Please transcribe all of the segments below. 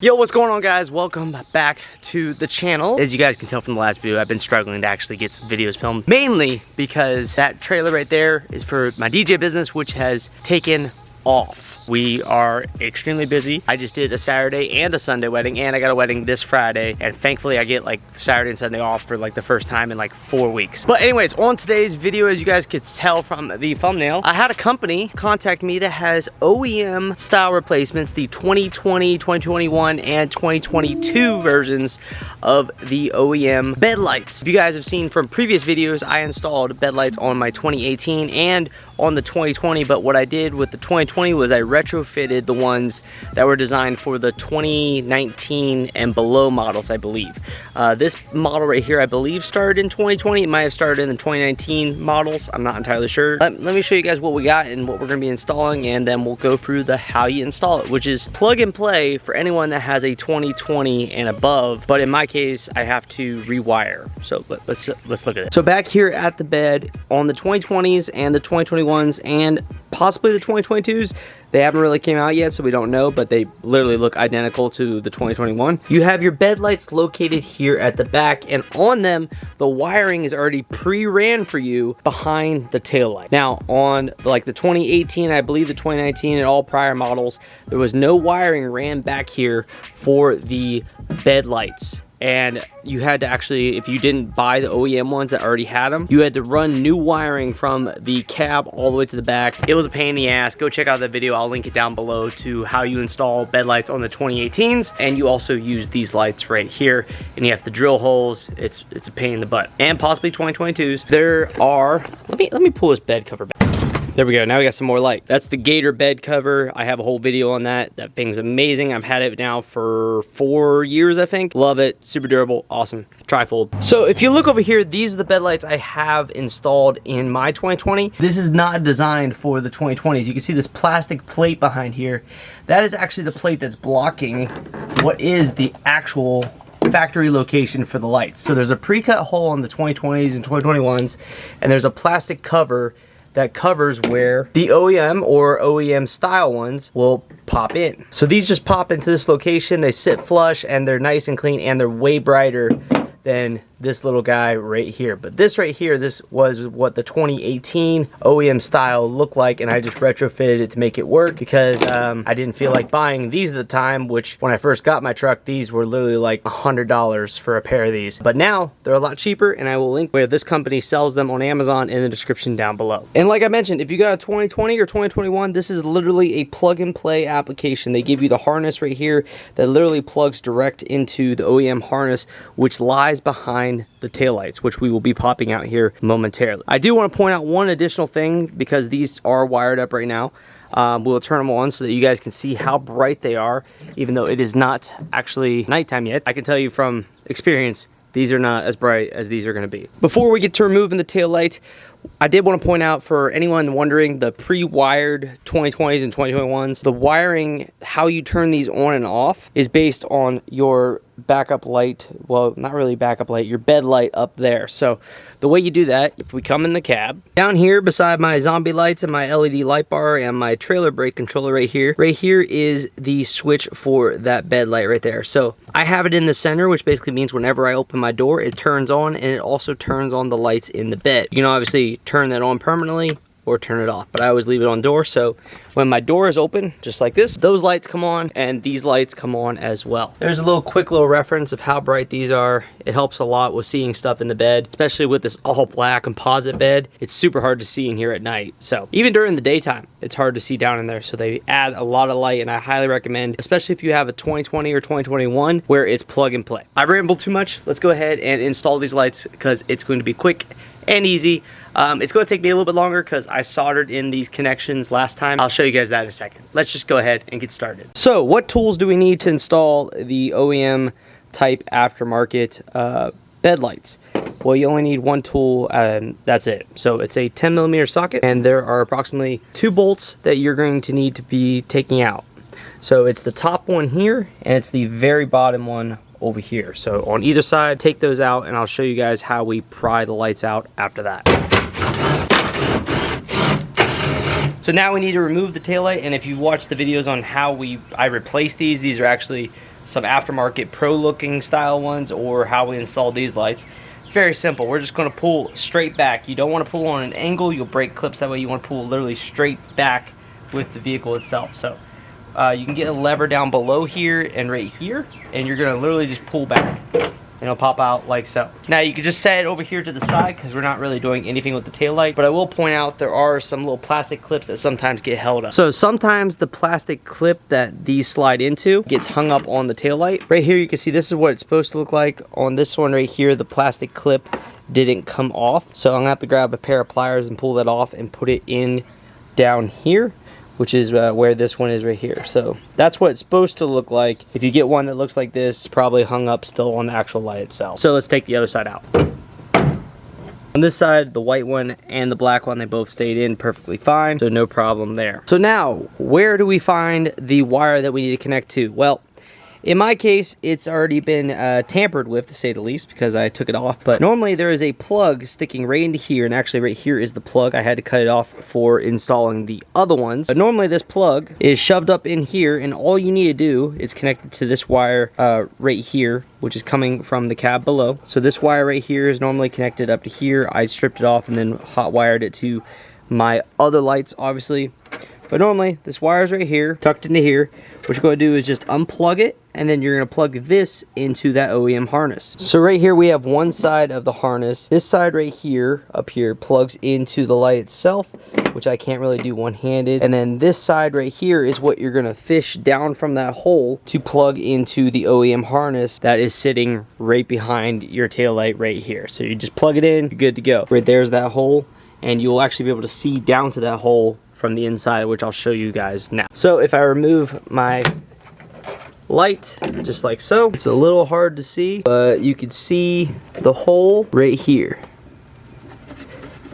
Yo, what's going on, guys? Welcome back to the channel. As you guys can tell from the last video, I've been struggling to actually get some videos filmed, mainly because that trailer right there is for my DJ business, which has taken off. We are extremely busy. I just did a Saturday and a Sunday wedding, and I got a wedding this Friday, and thankfully I get like Saturday and Sunday off for like the first time in like 4 weeks. But anyways, on today's video, as you guys could tell from the thumbnail, I had a company contact me that has OEM style replacements, the 2020, 2021, and 2022 versions of the OEM bed lights. If you guys have seen from previous videos, I installed bed lights on my 2018 and on the 2020, but what I did with the 2020 was I retrofitted the ones that were designed for the 2019 and below models, I believe. This model right here, I believe, started in 2020. It might have started in the 2019 models. I'm not entirely sure. Let me show you guys what we got and what we're gonna be installing, and then we'll go through the how you install it, which is plug and play for anyone that has a 2020 and above. But in my case, I have to rewire. So let's look at it. So back here at the bed on the 2020s and the 2021s and possibly the 2022s, they haven't really came out yet, so we don't know, but they literally look identical to the 2021. You have your bed lights located here at the back, and on them, the wiring is already pre-ran for you behind the tail light. Now, on like the 2018, I believe the 2019, and all prior models, there was no wiring ran back here for the bed lights. And you had to actually, if you didn't buy the OEM ones that already had them, you had to run new wiring from the cab all the way to the back. It was a pain in the ass. Go check out that video. I'll link it down below to how you install bed lights on the 2018s. And you also use these lights right here, and you have to drill holes. It's a pain in the butt. And possibly 2022s. There are, let me pull this bed cover back. There we go, now we got some more light. That's the Gator bed cover. I have a whole video on that. That thing's amazing. I've had it now for 4 years, I think. Love it, super durable, awesome, trifold. So if you look over here, these are the bed lights I have installed in my 2020. This is not designed for the 2020s. You can see this plastic plate behind here. That is actually the plate that's blocking what is the actual factory location for the lights. So there's a pre-cut hole on the 2020s and 2021s, and there's a plastic cover that covers where the OEM or OEM style ones will pop in. So these just pop into this location, they sit flush, and they're nice and clean, and they're way brighter than this little guy right here. But this right here, this was what the 2018 OEM style looked like, and I just retrofitted it to make it work because I didn't feel like buying these at the time, which when I first got my truck, these were literally like $100 for a pair of these. But now they're a lot cheaper, and I will link where this company sells them on Amazon in the description down below. And like I mentioned, if you got a 2020 or 2021, this is literally a plug and play application. They give you the harness right here that literally plugs direct into the OEM harness, which lies behind the taillights, which we will be popping out here momentarily. I do want to point out one additional thing, because these are wired up right now. We'll turn them on so that you guys can see how bright they are, even though it is not actually nighttime yet. I can tell you from experience, these are not as bright as these are going to be. Before we get to removing the tail light, I did want to point out for anyone wondering, the pre-wired 2020s and 2021s, the wiring, how you turn these on and off is based on your backup light. Well, not really backup light, your bed light up there. So the way you do that, if we come in the cab, down here beside my zombie lights and my LED light bar and my trailer brake controller right here is the switch for that bed light right there. So I have it in the center, which basically means whenever I open my door, it turns on, and it also turns on the lights in the bed. You can obviously turn that on permanently or turn it off, but I always leave it on door, so when my door is open, just like this, those lights come on, and these lights come on as well. There's a quick little reference of how bright these are. It helps a lot with seeing stuff in the bed, especially with this all black composite bed. It's super hard to see in here at night, so even during the daytime, it's hard to see down in there, so they add a lot of light, and I highly recommend, especially if you have a 2020 or 2021 where it's plug and play. I've rambled too much. Let's go ahead and install these lights, because it's going to be quick and easy. It's going to take me a little bit longer because I soldered in these connections last time. I'll show you guys that in a second. Let's just go ahead and get started. So what tools do we need to install the OEM type aftermarket bed lights? Well, you only need one tool, and that's it. So it's a 10mm socket, and there are approximately 2 bolts that you're going to need to be taking out. So it's the top one here, and it's the very bottom one over here. So on either side, take those out, and I'll show you guys how we pry the lights out after that. So now we need to remove the taillight, and if you watch the videos on how I replace these are actually some aftermarket pro looking style ones or how we install these lights, it's very simple. We're just going to pull straight back. You don't want to pull on an angle, you'll break clips that way. You want to pull literally straight back with the vehicle itself. So you can get a lever down below here and right here, and you're going to literally just pull back and it'll pop out like so. Now you can just set it over here to the side because we're not really doing anything with the tail light, but I will point out there are some little plastic clips that sometimes get held up. So sometimes the plastic clip that these slide into gets hung up on the tail light. Right here you can see this is what it's supposed to look like. On this one right here, the plastic clip didn't come off, so I'm gonna have to grab a pair of pliers and pull that off and put it in down here, which is where this one is right here. So that's what it's supposed to look like. If you get one that looks like this, it's probably hung up still on the actual light itself. So let's take the other side out. On this side, the white one and the black one, they both stayed in perfectly fine, so no problem there. So now, where do we find the wire that we need to connect to? Well, in my case, it's already been tampered with, to say the least, because I took it off. But normally there is a plug sticking right into here, and actually right here is the plug. I had to cut it off for installing the other ones. But normally this plug is shoved up in here, and all you need to do is connect it to this wire right here, which is coming from the cab below. So this wire right here is normally connected up to here. I stripped it off and then hot wired it to my other lights, obviously. But normally, this wire is right here, tucked into here. What you're going to do is just unplug it, and then you're going to plug this into that OEM harness. So right here, we have one side of the harness. This side right here, up here, plugs into the light itself, which I can't really do one-handed. And then this side right here is what you're going to fish down from that hole to plug into the OEM harness that is sitting right behind your tail light right here. So you just plug it in, you're good to go. Right there's that hole, and you'll actually be able to see down to that hole from the inside, which I'll show you guys now. So if I remove my light, just like so, it's a little hard to see, but you can see the hole right here.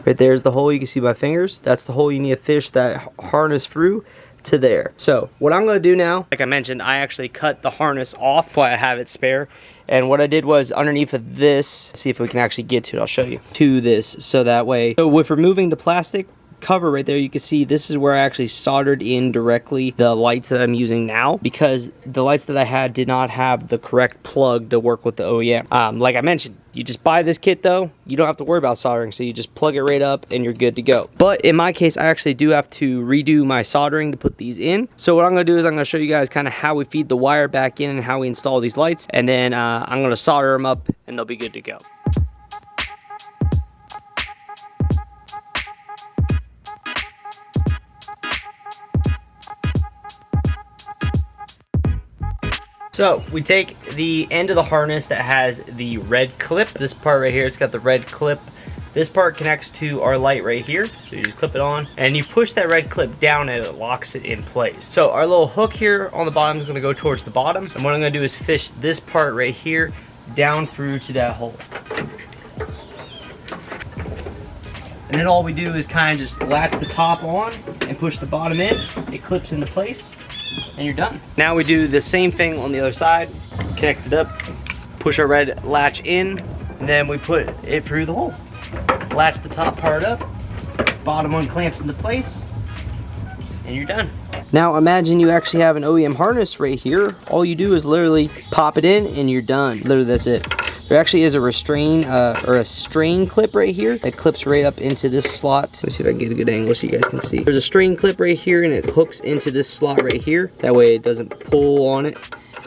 Right there's the hole, you can see my fingers. That's the hole you need to fish that harness through to there. So what I'm going to do now, like I mentioned, I actually cut the harness off while I have it spare. And what I did was underneath of this, see if we can actually get to it, I'll show you, to this, so that way, so with removing the plastic cover right there, you can see this is where I actually soldered in directly the lights that I'm using now, because the lights that I had did not have the correct plug to work with the OEM. Like I mentioned, you just buy this kit though, you don't have to worry about soldering, so you just plug it right up and you're good to go. But in my case, I actually do have to redo my soldering to put these in. So what I'm going to do is I'm going to show you guys kind of how we feed the wire back in and how we install these lights, and then I'm going to solder them up and they'll be good to go. So we take the end of the harness that has the red clip, this part right here, it's got the red clip. This part connects to our light right here, so you just clip it on, and you push that red clip down and it locks it in place. So our little hook here on the bottom is going to go towards the bottom, and what I'm going to do is fish this part right here down through to that hole. And then all we do is kind of just latch the top on and push the bottom in, it clips into place, and you're done. Now we do the same thing on the other side, connect it up, push our red latch in, and then we put it through the hole. Latch the top part up, bottom one clamps into place, and you're done. Now imagine you actually have an OEM harness right here. All you do is literally pop it in and you're done. Literally that's it. There actually is a restrain or a strain clip right here that clips right up into this slot. Let me see if I can get a good angle so you guys can see. There's a strain clip right here and it hooks into this slot right here. That way it doesn't pull on it.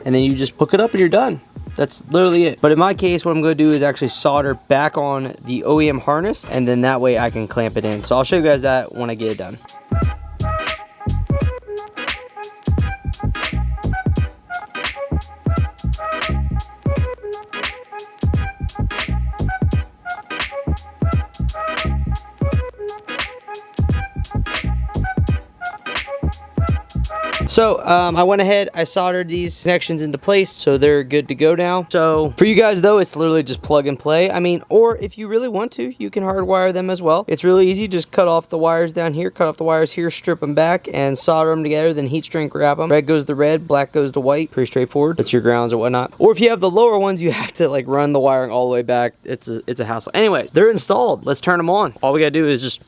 And then you just hook it up and you're done. That's literally it. But in my case, what I'm going to do is actually solder back on the OEM harness, and then that way I can clamp it in. So I'll show you guys that when I get it done. So I went ahead, I soldered these connections into place, so they're good to go now. So for you guys though, it's literally just plug and play. I mean, or if you really want to, you can hardwire them as well. It's really easy, just cut off the wires down here, cut off the wires here, strip them back, and solder them together, then heat shrink wrap them. Red goes to red, black goes to white, pretty straightforward. That's your grounds or whatnot. Or if you have the lower ones, you have to like run the wiring all the way back. It's a hassle. Anyways, they're installed. Let's turn them on. All we gotta do is just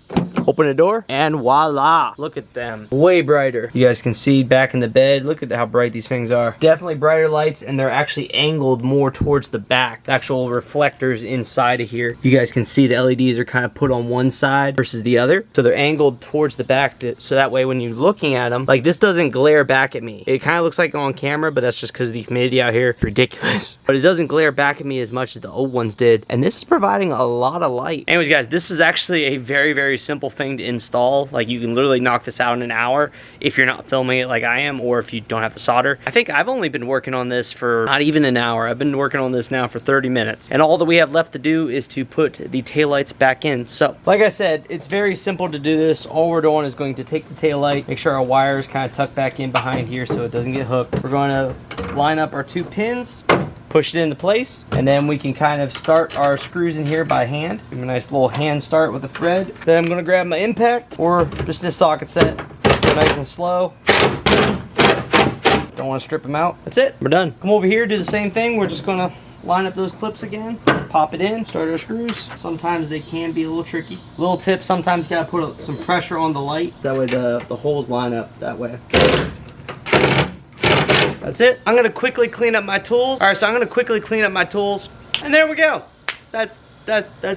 Open the door, and voila, look at them, way brighter. You guys can see back in the bed, look at how bright these things are. Definitely brighter lights, and they're actually angled more towards the back. The actual reflectors inside of here, you guys can see the LEDs are kind of put on one side versus the other, so they're angled towards the back so that way when you're looking at them, like, this doesn't glare back at me. It kind of looks like on camera, but that's just because the humidity out here is ridiculous. But it doesn't glare back at me as much as the old ones did, and this is providing a lot of light. Anyways guys, this is actually a very, very simple thing to install. Like, you can literally knock this out in an hour if you're not filming it like I am, or if you don't have to solder. I think I've only been working on this for not even an hour. I've been working on this now for 30 minutes, and all that we have left to do is to put the taillights back in. So like I said, it's very simple to do this. All we're doing is going to take the taillight, make sure our wires kind of tuck back in behind here so it doesn't get hooked. We're going to line up our 2 pins, push it into place, and then we can kind of start our screws in here by hand. Give them a nice little hand start with the thread. Then I'm gonna grab my impact, or just this socket set. Go nice and slow. Don't want to strip them out. That's it, we're done. Come over here, do the same thing. We're just gonna line up those clips again, pop it in, start our screws. Sometimes they can be a little tricky. Little tip, sometimes you gotta put some pressure on the light. That way the holes line up that way. That's it. I'm gonna quickly clean up my tools. All right, so I'm gonna quickly clean up my tools, and there we go. That's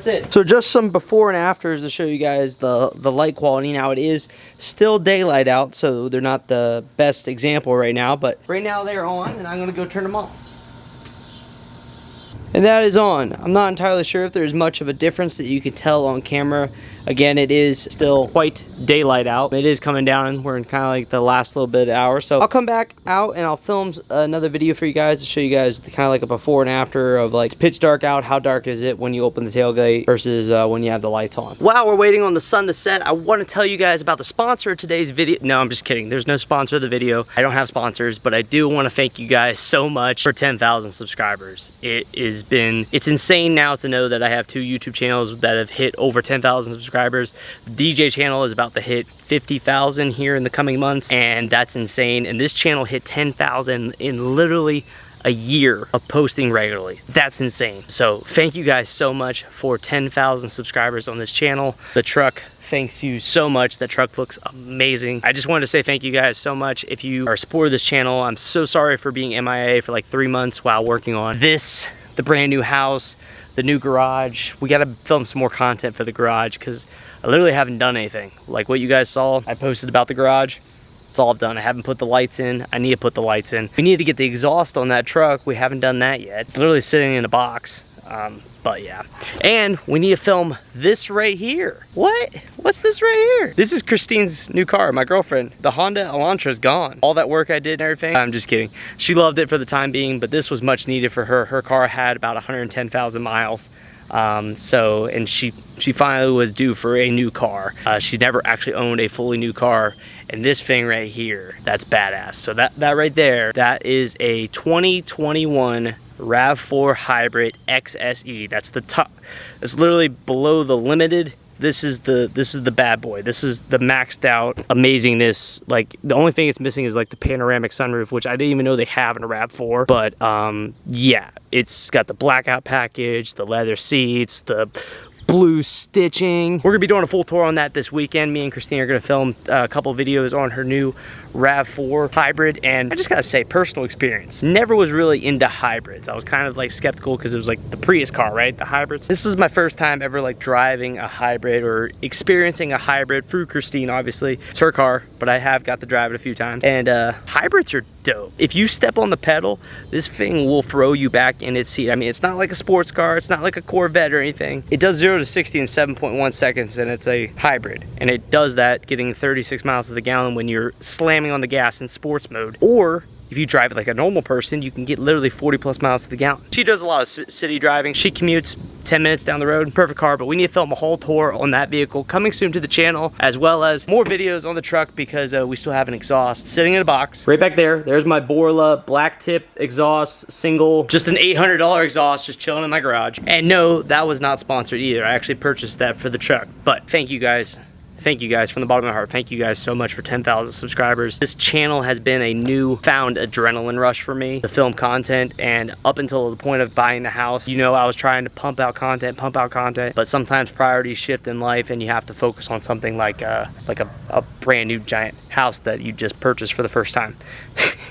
it. So just some before and afters to show you guys the light quality. Now it is still daylight out, so they're not the best example right now, but right now they're on, and I'm gonna go turn them off. And that is on. I'm not entirely sure if there's much of a difference that you can tell on camera. Again, it is still quite daylight out. It is coming down. We're in kind of like the last little bit of the hour. So I'll come back out and I'll film another video for you guys to show you guys kind of like a before and after of, like, it's pitch dark out. How dark is it when you open the tailgate versus when you have the lights on. While we're waiting on the sun to set, I want to tell you guys about the sponsor of today's video. No, I'm just kidding. There's no sponsor of the video. I don't have sponsors, but I do want to thank you guys so much for 10,000 subscribers. It's insane now to know that I have 2 YouTube channels that have hit over 10,000 subscribers. The DJ channel is about to hit 50,000 here in the coming months, and that's insane. And this channel hit 10,000 in literally a year of posting regularly. That's insane. So thank you guys so much for 10,000 subscribers on this channel. The truck, thanks you so much. That truck looks amazing. I just wanted to say thank you guys so much. If you are a supporter of this channel, I'm so sorry for being MIA for like 3 months while working on this, the brand new house, the new garage. We gotta film some more content for the garage because I literally haven't done anything. Like what you guys saw, I posted about the garage. It's all I've done. I haven't put the lights in. I need to put the lights in. We need to get the exhaust on that truck. We haven't done that yet. It's literally sitting in a box. But yeah. And we need to film this right here. What? What's this right here? This is Christine's new car, my girlfriend. The Honda Elantra's gone. All that work I did and everything, I'm just kidding. She loved it for the time being, but this was much needed for her. Her car had about 110,000 miles. And she finally was due for a new car. She never actually owned a fully new car, and this thing right here, that's badass. So that right there, that is a 2021 RAV4 Hybrid XSE. That's the top. It's literally below the limited. This is the bad boy. This is the maxed out amazingness. Like, the only thing it's missing is like the panoramic sunroof, which I didn't even know they have in a RAV4. But yeah, it's got the blackout package, the leather seats, the blue stitching. We're gonna be doing a full tour on that this weekend. Me and Christine are gonna film a couple videos on her new RAV4 hybrid, and I just gotta say, personal experience, never was really into hybrids. I was kind of like skeptical because it was like the Prius car, right? The hybrids. This is my first time ever like driving a hybrid or experiencing a hybrid through Christine. Obviously it's her car, but I have got to drive it a few times, and hybrids are dope. If you step on the pedal, this thing will throw you back in its seat. I mean, it's not like a sports car, it's not like a Corvette or anything. It does 0 to 60 in 7.1 seconds, and it's a hybrid, and it does that getting 36 miles to the gallon when you're slamming on the gas in sports mode. Or if you drive it like a normal person, you can get literally 40 plus miles to the gallon. She does a lot of city driving. She commutes 10 minutes down the road. Perfect car, but we need to film a whole tour on that vehicle coming soon to the channel, as well as more videos on the truck because we still have an exhaust sitting in a box right back there. There's my Borla black tip exhaust, single, just an $800 exhaust just chilling in my garage. And no, that was not sponsored either. I actually purchased that for the truck. But thank you guys. thank you guys from the bottom of my heart. Thank you guys so much for 10,000 subscribers. This channel has been a newfound adrenaline rush for me to film content, and up until the point of buying the house, you know, I was trying to pump out content, but sometimes priorities shift in life and you have to focus on something like a brand new giant house that you just purchased for the first time.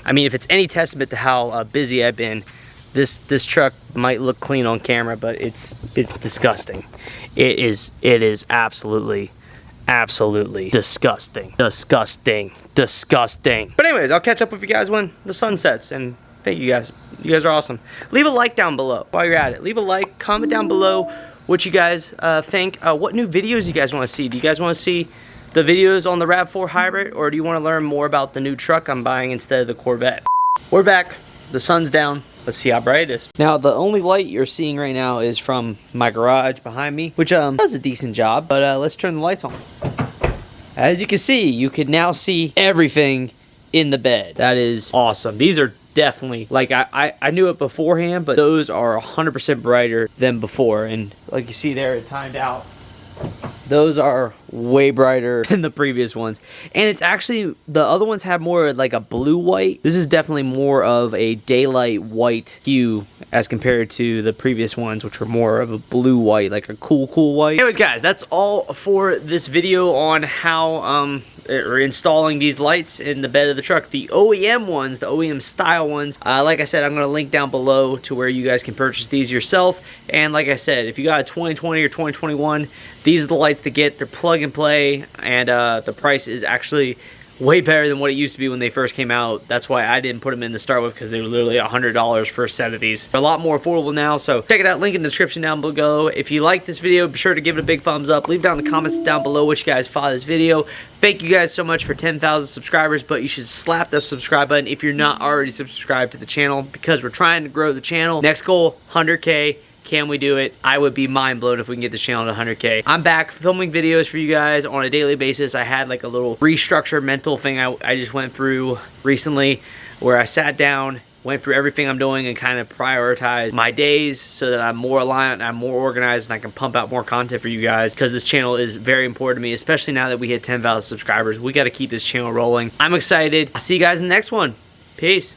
I mean, if it's any testament to how busy I've been, this truck might look clean on camera, but it's disgusting. It is absolutely disgusting. But anyways, I'll catch up with you guys when the sun sets, and thank you guys. You guys are awesome. Leave a like down below while you're at it. Leave a like, comment down below what you guys think. What new videos you guys want to see? Do you guys want to see the videos on the RAV4 Hybrid, or do you want to learn more about the new truck I'm buying instead of the Corvette? We're back. The sun's down. Let's see how bright it is. Now, the only light you're seeing right now is from my garage behind me, which does a decent job, but let's turn the lights on. As you can see, you can now see everything in the bed. That is awesome. These are definitely, like, I knew it beforehand, but those are 100% brighter than before, and like you see there, it timed out. Those are way brighter than the previous ones. And it's actually, the other ones have more like a blue white. This is definitely more of a daylight white hue as compared to the previous ones, which were more of a blue white, like a cool white. Anyways guys, that's all for this video on how installing these lights in the bed of the truck. The OEM ones, the OEM style ones, like I said, I'm going to link down below to where you guys can purchase these yourself. And like I said, if you got a 2020 or 2021, these are the lights to get. They're plug and play, and the price is actually way better than what it used to be when they first came out. That's why I didn't put them in to start with, because they were literally $100 for a set of these. They're a lot more affordable now, so check it out. Link in the description down below. If you like this video, be sure to give it a big thumbs up. Leave down in the comments down below what you guys thought of this video. Thank you guys so much for 10,000 subscribers, but you should slap the subscribe button if you're not already subscribed to the channel, because we're trying to grow the channel. Next goal, 100K. Can we do it? I would be mind blown if we can get this channel to 100K. I'm back filming videos for you guys on a daily basis. I had like a little restructured mental thing I just went through recently, where I sat down, went through everything I'm doing, and kind of prioritized my days so that I'm more aligned, I'm more organized, and I can pump out more content for you guys, because this channel is very important to me, especially now that we hit 10,000 subscribers. We got to keep this channel rolling. I'm excited. I'll see you guys in the next one. Peace.